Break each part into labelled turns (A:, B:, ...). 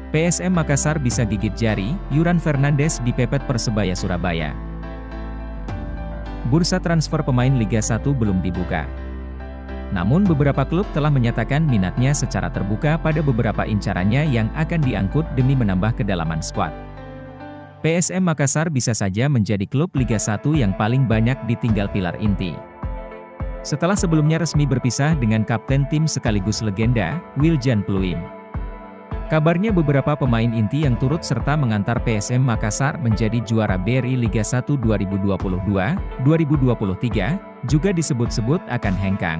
A: PSM Makassar bisa gigit jari, Yuran Fernandes dipepet Persebaya Surabaya. Bursa transfer pemain Liga 1 belum dibuka. Namun beberapa klub telah menyatakan minatnya secara terbuka pada beberapa incarannya yang akan diangkut demi menambah kedalaman skuad. PSM Makassar bisa saja menjadi klub Liga 1 yang paling banyak ditinggal pilar inti. Setelah sebelumnya resmi berpisah dengan kapten tim sekaligus legenda, Wiljan Pluim. Kabarnya beberapa pemain inti yang turut serta mengantar PSM Makassar menjadi juara BRI Liga 1 2022-2023, juga disebut-sebut akan hengkang.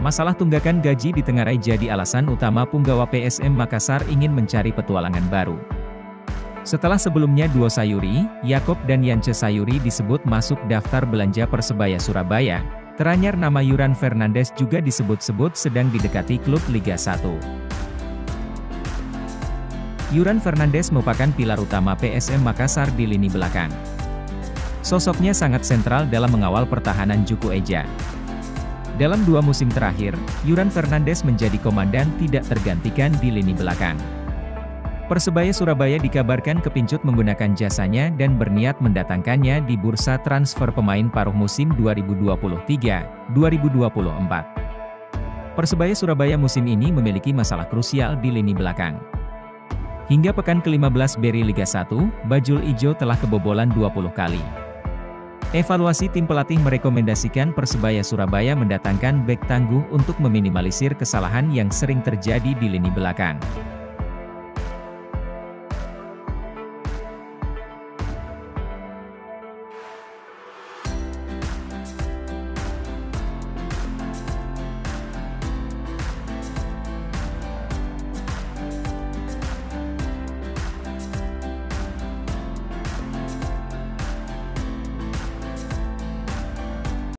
A: Masalah tunggakan gaji ditengarai jadi alasan utama punggawa PSM Makassar ingin mencari petualangan baru. Setelah sebelumnya duo Sayuri, Yakob dan Yance Sayuri disebut masuk daftar belanja Persebaya Surabaya, teranyar nama Yuran Fernandes juga disebut-sebut sedang didekati klub Liga 1. Yuran Fernandes merupakan pilar utama PSM Makassar di lini belakang. Sosoknya sangat sentral dalam mengawal pertahanan Juku Eja. Dalam 2 musim terakhir, Yuran Fernandes menjadi komandan tidak tergantikan di lini belakang. Persebaya Surabaya dikabarkan kepincut menggunakan jasanya dan berniat mendatangkannya di bursa transfer pemain paruh musim 2023-2024. Persebaya Surabaya musim ini memiliki masalah krusial di lini belakang. Hingga pekan ke-15 BRI Liga 1, Bajul Ijo telah kebobolan 20 kali. Evaluasi tim pelatih merekomendasikan Persebaya Surabaya mendatangkan bek tangguh untuk meminimalisir kesalahan yang sering terjadi di lini belakang.